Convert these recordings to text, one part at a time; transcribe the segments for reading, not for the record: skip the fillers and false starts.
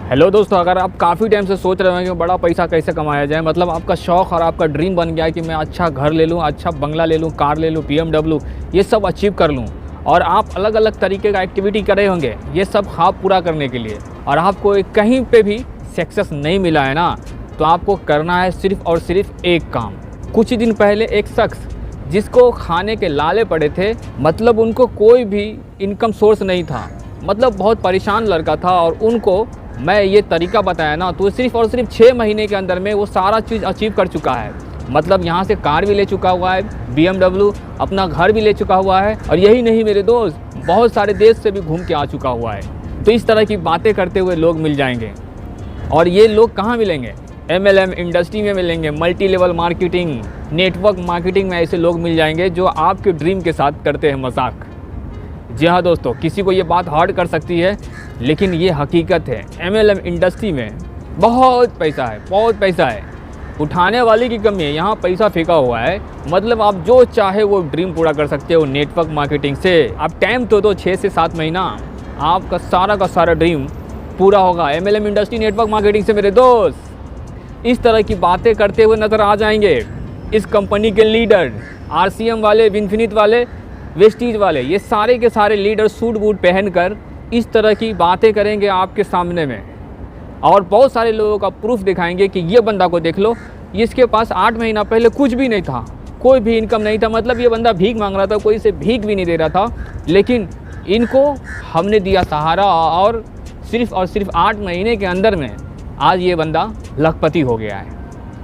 Hello दोस्तों, अगर आप काफ़ी टाइम से सोच रहे हो कि बड़ा पैसा कैसे कमाया जाए, मतलब आपका शौक़ और आपका ड्रीम बन गया है कि मैं अच्छा घर ले लूँ, अच्छा बंगला ले लूँ, कार ले लूँ, BMW ये सब अचीव कर लूँ, और आप अलग अलग तरीके का एक्टिविटी कर रहे होंगे ये सब ख्वाब पूरा करने के लिए, और आपको कहीं पे भी सक्सेस नहीं मिला है ना, तो आपको करना है सिर्फ़ और सिर्फ एक काम। कुछ ही दिन पहले एक शख्स जिसको खाने के लाले पड़े थे, मतलब उनको कोई भी इनकम सोर्स नहीं था, मतलब बहुत परेशान लड़का था, और उनको मैं ये तरीका बताया ना, तो सिर्फ़ और सिर्फ 6 महीने के अंदर में वो सारा चीज़ अचीव कर चुका है। मतलब यहाँ से कार भी ले चुका हुआ है, BMW, अपना घर भी ले चुका हुआ है, और यही नहीं मेरे दोस्त, बहुत सारे देश से भी घूम के आ चुका हुआ है। तो इस तरह की बातें करते हुए लोग मिल जाएंगे, और ये लोग कहाँ मिलेंगे? MLM इंडस्ट्री में मिलेंगे, multi level marketing, network marketing में ऐसे लोग मिल जाएंगे जो आपके ड्रीम के साथ करते हैं मजाक। जी हाँ दोस्तों, किसी को ये बात हर्ट कर सकती है, लेकिन ये हकीकत है। MLM इंडस्ट्री में बहुत पैसा है, बहुत पैसा है, उठाने वाले की कमी है, यहाँ पैसा फेंका हुआ है। मतलब आप जो चाहे वो ड्रीम पूरा कर सकते हो नेटवर्क मार्केटिंग से। आप टाइम तो दो, 6 से 7 महीना, आपका सारा का सारा ड्रीम पूरा होगा MLM इंडस्ट्री नेटवर्क मार्केटिंग से मेरे दोस्त। इस तरह की बातें करते हुए नज़र आ जाएंगे इस कंपनी के लीडर, RCM वाले, विनफिनिट वाले, वेस्टीज वाले, ये सारे के सारे लीडर सूट बूट पहनकर इस तरह की बातें करेंगे आपके सामने में, और बहुत सारे लोगों का प्रूफ दिखाएंगे कि ये बंदा को देख लो, इसके पास 8 महीना पहले कुछ भी नहीं था, कोई भी इनकम नहीं था, मतलब ये बंदा भीख मांग रहा था, कोई से भीख भी नहीं दे रहा था, लेकिन इनको हमने दिया सहारा, और सिर्फ 8 महीने के अंदर में आज ये बंदा लखपति हो गया है।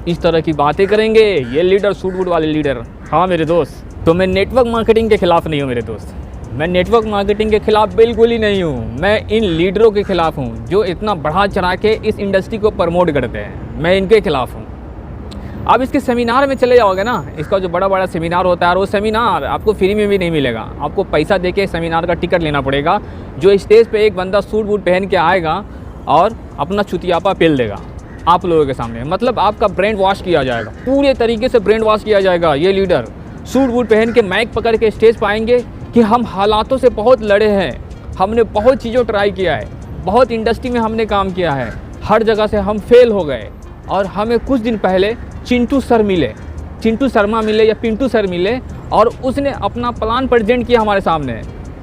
इस तरह की बातें करेंगे ये लीडर, सूट बूट वाले लीडर। हाँ मेरे दोस्त, तो मैं नेटवर्क मार्केटिंग के ख़िलाफ़ नहीं हूँ मेरे दोस्त, मैं नेटवर्क मार्केटिंग के ख़िलाफ़ बिल्कुल ही नहीं हूँ। मैं इन लीडरों के ख़िलाफ़ हूँ जो इतना बढ़ा चढ़ा के इस इंडस्ट्री को प्रमोट करते हैं, मैं इनके ख़िलाफ़ हूँ। अब इसके सेमिनार में चले जाओगे ना, इसका जो बड़ा बड़ा सेमिनार होता है, और वो सेमिनार आपको फ्री में भी नहीं मिलेगा, आपको पैसा दे के सेमिनार का टिकट लेना पड़ेगा। जो स्टेज पे एक बंदा सूट बूट पहन के आएगा और अपना चुतियापा पेल देगा आप लोगों के सामने, मतलब आपका ब्रेन वॉश किया जाएगा, पूरे तरीके से ब्रेन वॉश किया जाएगा। ये लीडर सूट बूट पहन के माइक पकड़ के स्टेज पर आएंगे कि हम हालातों से बहुत लड़े हैं, हमने बहुत चीज़ों ट्राई किया है, बहुत इंडस्ट्री में हमने काम किया है, हर जगह से हम फेल हो गए, और हमें कुछ दिन पहले चिंटू सर मिले, चिंटू शर्मा मिले या पिंटू सर मिले, और उसने अपना प्लान प्रेजेंट किया हमारे सामने।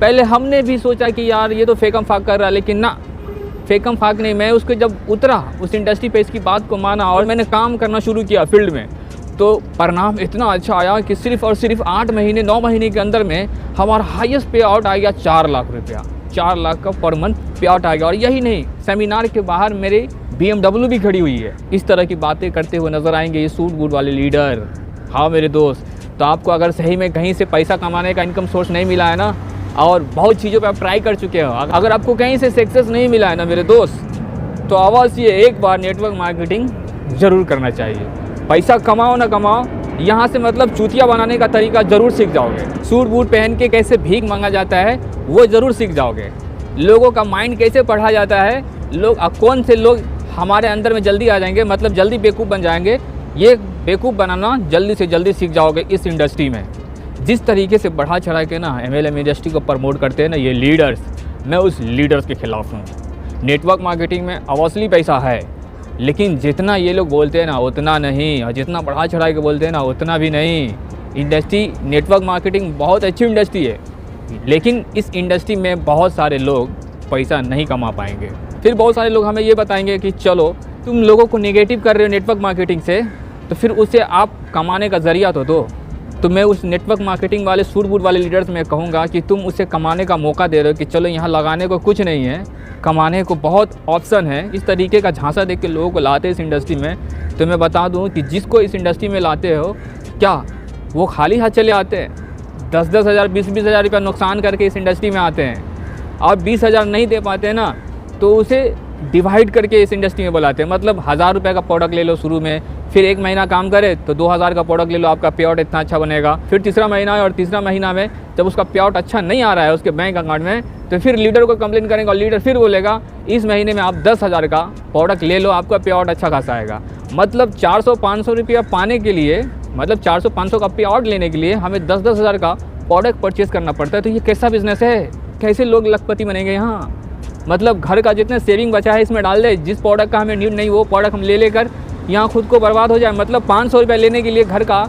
पहले हमने भी सोचा कि यार ये तो फेकम फाक कर रहा है, लेकिन ना, फेकम फाक नहीं, मैं उसको जब उतरा उस इंडस्ट्री पे, इसकी बात को माना और मैंने काम करना शुरू किया फील्ड में, तो परिणाम इतना अच्छा आया कि सिर्फ और सिर्फ 8 महीने 9 महीने के अंदर में हमारा हाईएस्ट पे आउट आ गया 4 लाख रुपया, 4 लाख का पर मंथ पे आउट आ गया। और यही नहीं, सेमिनार के बाहर मेरे BMW भी खड़ी हुई है। इस तरह की बातें करते हुए नजर आएंगे ये सूट बूट वाले लीडर। हाँ मेरे दोस्त, तो आपको अगर सही में कहीं से पैसा कमाने का इनकम सोर्स नहीं मिला है ना, और बहुत चीज़ों पे आप ट्राई कर चुके हो, अगर आपको कहीं से सक्सेस नहीं मिला है ना मेरे दोस्त, तो अवश्य एक बार नेटवर्क मार्केटिंग ज़रूर करना चाहिए। पैसा कमाओ ना कमाओ, यहाँ से मतलब चूतिया बनाने का तरीका ज़रूर सीख जाओगे, सूट बूट पहन के कैसे भीख मांगा जाता है वो ज़रूर सीख जाओगे, लोगों का माइंड कैसे पढ़ा जाता है, लोग कौन से लोग हमारे अंदर में जल्दी आ जाएंगे, मतलब जल्दी बेवकूफ़ बन जाएंगे, ये बेवकूफ़ बनाना जल्दी से जल्दी सीख जाओगे इस इंडस्ट्री में। जिस तरीके से बढ़ा चढ़ा के ना MLM इंडस्ट्री को प्रमोट करते हैं ना ये लीडर्स, मैं उस लीडर्स के ख़िलाफ़ हूँ। नेटवर्क मार्केटिंग में अवश्य पैसा है, लेकिन जितना ये लोग बोलते हैं ना उतना नहीं, और जितना बढ़ा चढ़ा के बोलते हैं ना उतना भी नहीं। इंडस्ट्री नेटवर्क मार्केटिंग बहुत अच्छी इंडस्ट्री है, लेकिन इस इंडस्ट्री में बहुत सारे लोग पैसा नहीं कमा पाएंगे। फिर बहुत सारे लोग हमें ये बताएंगे कि चलो तुम लोगों को नेगेटिव कर रहे हो नेटवर्क मार्केटिंग से, तो फिर उसे आप कमाने का ज़रिया तो दो। तो मैं उस नेटवर्क मार्केटिंग वाले सूट बूट वाले लीडर्स में कहूँगा कि तुम उसे कमाने का मौका दे रहे हो कि चलो यहाँ लगाने को कुछ नहीं है, कमाने को बहुत ऑप्शन है। इस तरीके का झांसा देख के लोगों को लाते हैं इस इंडस्ट्री में। तो मैं बता दूँ कि जिसको इस इंडस्ट्री में लाते हो, क्या वो खाली हाथ चले आते हैं? 10-10 हज़ार 20-20 हज़ार रुपया नुकसान करके इस इंडस्ट्री में आते हैं। अब 20 हज़ार नहीं दे पाते हैं ना, तो उसे डिवाइड करके इस इंडस्ट्री में बुलाते हैं। मतलब 1000 रुपये का प्रोडक्ट ले लो शुरू में, फिर 1 महीना काम करे तो 2000 का प्रोडक्ट ले लो, आपका पे आउट इतना अच्छा बनेगा। फिर तीसरा महीना है, और तीसरा महीना में जब उसका पे आउट अच्छा नहीं आ रहा है उसके बैंक अकाउंट में, तो फिर लीडर को कंप्लेन करेंगे, और लीडर फिर बोलेगा इस महीने में आप 10,000 का प्रोडक्ट ले लो, आपका पे आउट अच्छा खासा आएगा। मतलब 400-500 रुपया पाने के लिए, मतलब 400-500 का पे आउट लेने के लिए हमें 10-10 हज़ार का प्रोडक्ट परचेज़ करना पड़ता है। तो ये कैसा बिजनेस है? कैसे लोग लखपति बनेंगे यहाँ? मतलब घर का जितने सेविंग बचा है इसमें डाल दे, जिस प्रोडक्ट का हमें नीड नहीं वो प्रोडक्ट हम ले लेकर यहाँ खुद को बर्बाद हो जाए। मतलब 500 रुपये लेने के लिए घर का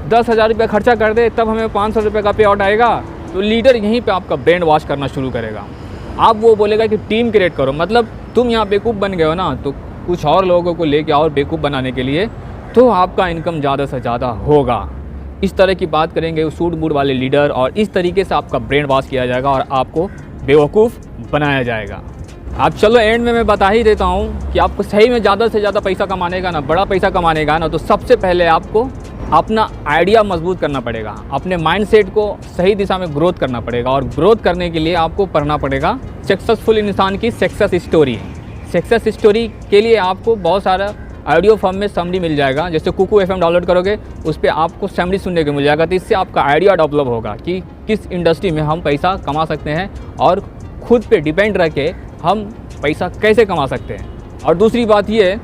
10,000 रुपये खर्चा कर दे, तब हमें 500 रुपये का पे आउट आएगा। तो लीडर यहीं पे आपका ब्रेन वॉश करना शुरू करेगा। आप वो बोलेगा कि टीम क्रिएट करो, मतलब तुम यहाँ बेवकूफ़ बन गए हो ना, तो कुछ और लोगों को लेके और बेवकूफ़ बनाने के लिए, तो आपका इनकम ज़्यादा से ज़्यादा होगा। इस तरह की बात करेंगे सूट बूट वाले लीडर, और इस तरीके से आपका ब्रेन वॉश किया जाएगा और आपको बेवकूफ़ बनाया जाएगा। अब चलो एंड में मैं बता ही देता हूँ कि आपको सही में ज़्यादा से ज़्यादा पैसा कमाने का ना, बड़ा पैसा कमाने का ना, तो सबसे पहले आपको अपना आइडिया मजबूत करना पड़ेगा, अपने माइंडसेट को सही दिशा में ग्रोथ करना पड़ेगा। और ग्रोथ करने के लिए आपको पढ़ना पड़ेगा सक्सेसफुल इंसान की सक्सेस स्टोरी। सक्सेस स्टोरी के लिए आपको बहुत सारा ऑडियो फॉर्म में समरी मिल जाएगा। जैसे कुकू FM डाउनलोड करोगे उस पर आपको समरी सुनने को मिल जाएगा। तो इससे आपका आइडिया डेवलप होगा कि किस इंडस्ट्री में हम पैसा कमा सकते हैं और खुद पे डिपेंड रह के हम पैसा कैसे कमा सकते हैं। और दूसरी बात ये है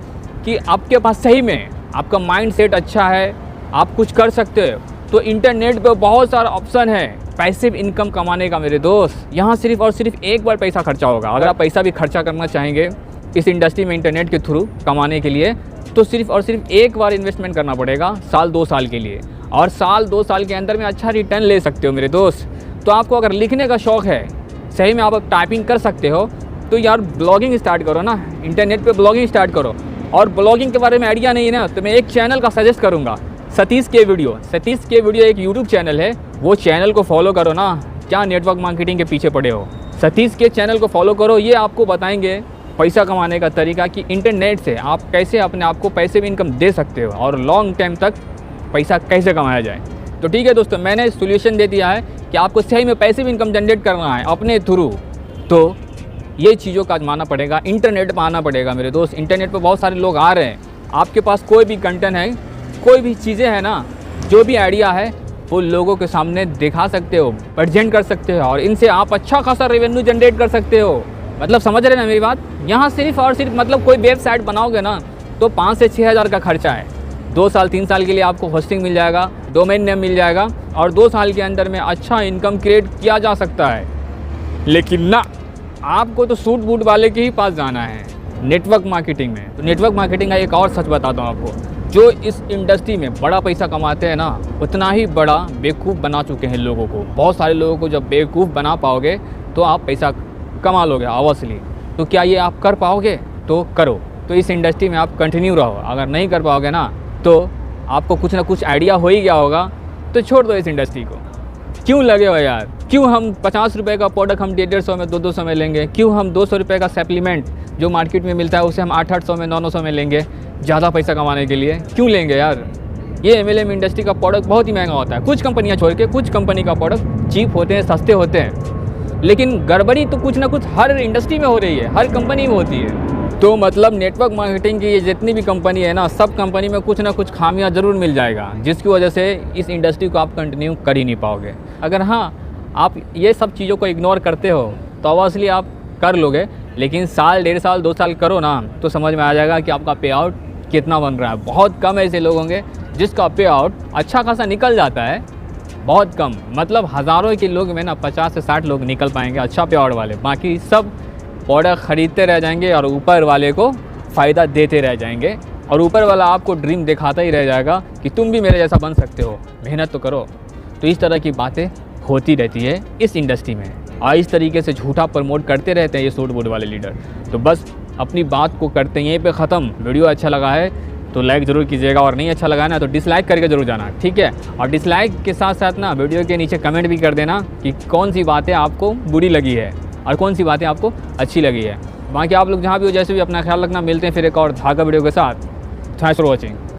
कि आपके पास सही में आपका माइंड सेट अच्छा है, आप कुछ कर सकते हो, तो इंटरनेट पे बहुत सारा ऑप्शन है पैसिव इनकम कमाने का मेरे दोस्त। यहाँ सिर्फ और सिर्फ एक बार पैसा खर्चा होगा। अगर आप पैसा भी खर्चा करना चाहेंगे इस इंडस्ट्री में इंटरनेट के थ्रू कमाने के लिए, तो सिर्फ और सिर्फ एक बार इन्वेस्टमेंट करना पड़ेगा साल 2 साल के लिए, और साल 2 साल के अंदर में अच्छा रिटर्न ले सकते हो मेरे दोस्त। तो आपको अगर लिखने का शौक़ है, सही में आप टाइपिंग कर सकते हो, तो यार ब्लॉगिंग स्टार्ट करो ना, इंटरनेट पे ब्लॉगिंग स्टार्ट करो। और ब्लॉगिंग के बारे में आइडिया नहीं है ना, तो मैं एक चैनल का सजेस्ट करूँगा, सतीश के वीडियो एक यूट्यूब चैनल है, वो चैनल को फॉलो करो ना। क्या नेटवर्क मार्केटिंग के पीछे पड़े हो, सतीश के चैनल को फॉलो करो। ये आपको बताएंगे पैसा कमाने का तरीका कि इंटरनेट से आप कैसे अपने आप को पैसे भी इनकम दे सकते हो और लॉन्ग टाइम तक पैसा कैसे कमाया जाए। तो ठीक है दोस्तों, मैंने सोल्यूशन दे दिया है कि आपको सही में पैसे भी इनकम जनरेट करना है अपने थ्रू, तो ये चीज़ों का आजमाना पड़ेगा, इंटरनेट पर आना पड़ेगा मेरे दोस्त। इंटरनेट पर बहुत सारे लोग आ रहे हैं, आपके पास कोई भी कंटेंट है, कोई भी चीज़ें हैं ना, जो भी आइडिया है वो लोगों के सामने दिखा सकते हो, प्रेजेंट कर सकते हो, और इनसे आप अच्छा खासा रेवेन्यू जनरेट कर सकते हो। मतलब समझ रहे हैं ना मेरी बात। यहाँ सिर्फ और सिर्फ मतलब कोई वेबसाइट बनाओगे ना तो 5 से 6 हज़ार का खर्चा है। 2 साल 3 साल के लिए आपको होस्टिंग मिल जाएगा, डोमेन नेम मिल जाएगा, और 2 साल के अंदर में अच्छा इनकम क्रिएट किया जा सकता है। लेकिन ना, आपको तो सूट बूट वाले के ही पास जाना है नेटवर्क मार्केटिंग में। तो नेटवर्क मार्केटिंग का एक और सच बताता हूँ आपको, जो इस इंडस्ट्री में बड़ा पैसा कमाते हैं ना, उतना ही बड़ा बेवकूफ़ बना चुके हैं लोगों को। बहुत सारे लोगों को जब बेवकूफ़ बना पाओगे तो आप पैसा कमा लोगे ऑब्वियसली। तो क्या ये आप कर पाओगे? तो करो, तो इस इंडस्ट्री में आप कंटिन्यू रहो। अगर नहीं कर पाओगे ना, तो आपको कुछ ना कुछ आइडिया हो ही गया होगा, तो छोड़ दो इस इंडस्ट्री को। क्यों लगे हो यार? क्यों हम 50 रुपये का प्रोडक्ट हम 150 में 200 में लेंगे? क्यों हम 200 रुपये का सप्लीमेंट जो मार्केट में मिलता है उसे हम 800 में 900 में लेंगे ज़्यादा पैसा कमाने के लिए? क्यों लेंगे यार? ये MLM इंडस्ट्री का प्रोडक्ट बहुत ही महंगा होता है। कुछ कंपनियां छोड़ के कुछ कंपनी का प्रोडक्ट चीप होते हैं, सस्ते होते हैं, लेकिन गड़बड़ी तो कुछ ना कुछ हर इंडस्ट्री में हो रही है, हर कंपनी में होती है। तो मतलब नेटवर्क मार्केटिंग की ये जितनी भी कंपनी है ना, सब कंपनी में कुछ ना कुछ खामियां ज़रूर मिल जाएगा, जिसकी वजह से इस इंडस्ट्री को आप कंटिन्यू कर ही नहीं पाओगे। अगर हाँ आप ये सब चीज़ों को इग्नोर करते हो तो ऑब्वियसली आप कर लोगे, लेकिन साल 1.5 साल 2 साल करो ना, तो समझ में आ जाएगा कि आपका पे आउट कितना बन रहा है। बहुत कम ऐसे लोग होंगे जिसका पे आउट अच्छा खासा निकल जाता है, बहुत कम। मतलब हज़ारों के लोग में ना 50 से 60 लोग निकल पाएंगे अच्छा पे आउट वाले, बाकी सब प्रोडक्ट ख़रीदते रह जाएंगे और ऊपर वाले को फ़ायदा देते रह जाएंगे, और ऊपर वाला आपको ड्रीम दिखाता ही रह जाएगा कि तुम भी मेरे जैसा बन सकते हो, मेहनत तो करो। तो इस तरह की बातें होती रहती है इस इंडस्ट्री में, और इस तरीके से झूठा प्रमोट करते रहते हैं ये सूट बूट वाले लीडर। तो बस अपनी बात को करते हैं यहीं पे ख़त्म। वीडियो अच्छा लगा है तो लाइक ज़रूर कीजिएगा, और नहीं अच्छा लगा ना तो डिसलाइक करके ज़रूर जाना, ठीक है। और डिसलाइक के साथ साथ ना वीडियो के नीचे कमेंट भी कर देना कि कौन सी बातें आपको बुरी लगी है और कौन सी बातें आपको अच्छी लगी है। बाकी आप लोग जहाँ भी हो, जैसे भी, अपना ख्याल रखना। मिलते हैं फिर एक और धागा वीडियो के साथ। Thanks for watching.